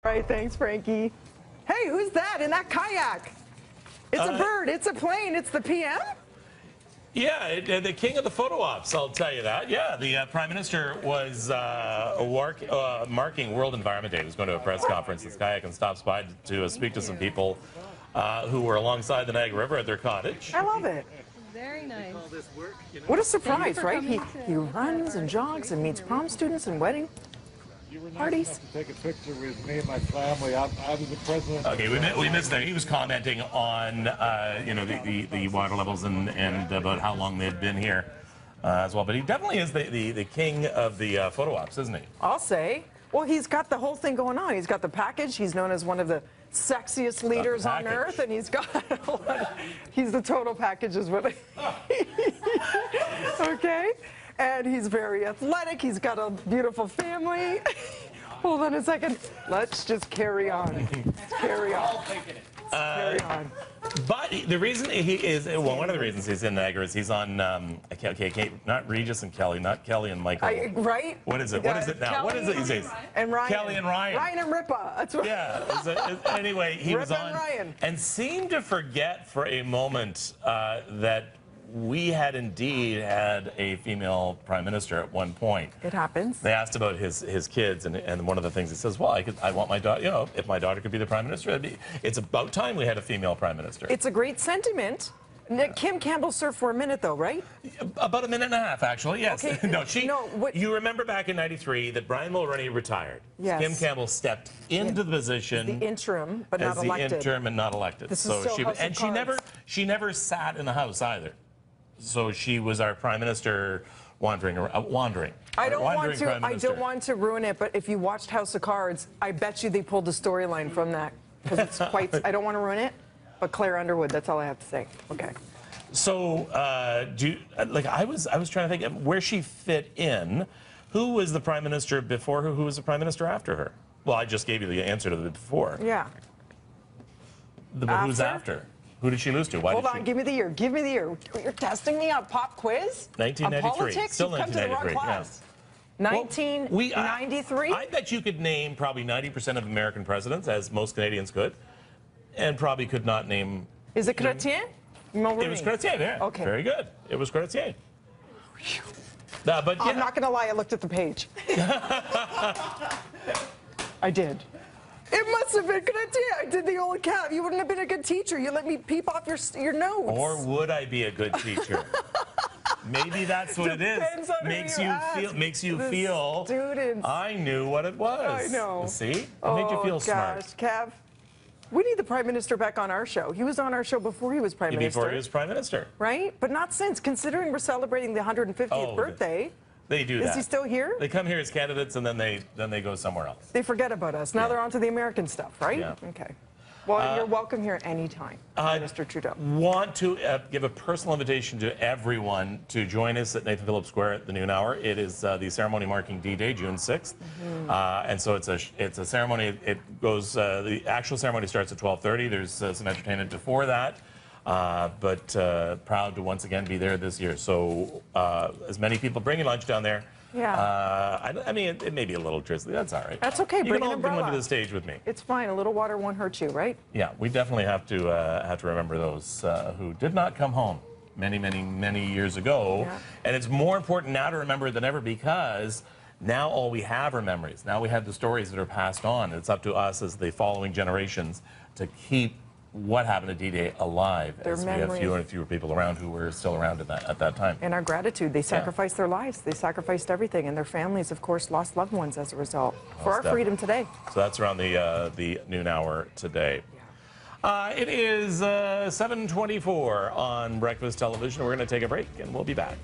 All right, thanks, Frankie. Hey, who's that in that kayak? It's a bird, it's a plane, it's the PM? Yeah, the king of the photo ops, I'll tell you that. Yeah, the Prime Minister was marking World Environment Day. He was going to a press conference. This kayak and stops by to speak to some people who were alongside the Niagara River at their cottage. I love it. Very nice. What a surprise, right? He runs and jogs and meets prom students and wedding parties. To take a picture with me and my family. I was the president. Okay, we missed that. He was commenting on the water levels and about how long they've been here as well. But he definitely is the king of the photo ops, isn't he? I'll say. Well, he's got the whole thing going on. He's got the package. He's known as one of the sexiest leaders on earth, and he's got he's the total package is what okay. And he's very athletic. He's got a beautiful family. Hold on a second. Let's just carry on. Carry on. Carry on. But the reason he is, well, one of the reasons he's in Niagara is he's on, not Regis and Kelly, not Kelly and Michael. Right? What is it? What is it now? Kelly, what is it these days? And Ryan. Kelly and Ryan. Ryan and Ripa. That's right. Yeah. Anyway, he was on and seemed to forget for a moment that we had indeed had a female prime minister at one point. It happens. They asked about his kids, and one of the things he says, well, I want my daughter, if my daughter could be the prime minister, it's about time we had a female prime minister. It's a great sentiment. Kim Campbell served for a minute, though, right? About a minute and a half, actually, yes. Okay. You remember back in '93 that Brian Mulroney retired. Yes. Kim Campbell stepped into the position. As the interim, but not elected. As the interim and not elected. This is she never sat in the House either. So she was our prime minister wandering. I don't want to ruin it, but if you watched House of Cards, I bet you they pulled the storyline from that because it's quite. I don't want to ruin it, but Claire Underwood. That's all I have to say. Okay. So, I was trying to think of where she fit in. Who was the prime minister before her? Who was the prime minister after her? Well, I just gave you the answer to the before. Yeah. But who's after? Who did she lose to? Hold on, give me the year. Give me the year. You're testing me on pop quiz? 1993. On politics? Still You've come to the wrong class. Yeah. 1993? I bet you could name probably 90% of American presidents, as most Canadians could, and probably could not name... Is it Chrétien? It was Chrétien, yeah. Okay. Very good. It was Chrétien. I'm not going to lie, I looked at the page. I did. It must have been Chrétien. I did the old cat. You wouldn't have been a good teacher. You let me peep off your notes. Or would I be a good teacher? Maybe that's what it is. Makes you feel. Students. I knew what it was. I know. See? It made you feel smart. Cav. We need the Prime Minister back on our show. He was on our show before he was Prime Minister. Before he was Prime Minister. Right? But not since, considering we're celebrating the 150th birthday. They do that. Is he still here? They come here as candidates, and then they go somewhere else. They forget about us. Now they're on to the American stuff, right? Yeah. Okay. Well, you're welcome here anytime, Minister Trudeau. Want to give a personal invitation to everyone to join us at Nathan Phillips Square at the noon hour. It is the ceremony marking D-Day, June 6th. And so it's a ceremony. It goes, the actual ceremony starts at 12:30. There's some entertainment before that. But proud to once again be there this year. So as many people bringing lunch down there. Yeah. I mean, it may be a little drizzly. That's all right. That's okay. Bring an umbrella. You can all come to the stage with me. It's fine. A little water won't hurt you, right? Yeah, we definitely have to remember those who did not come home many years ago. Yeah. And it's more important now to remember than ever because now all we have are memories. Now we have the stories that are passed on. It's up to us as the following generations to keep what happened at D-Day alive, as we have fewer and fewer people around who were still around at that time. And our gratitude. They sacrificed their lives. They sacrificed everything. And their families, of course, lost loved ones as a result for our freedom today. So that's around the noon hour today. It is 7:24 on Breakfast Television. We're going to take a break, and we'll be back.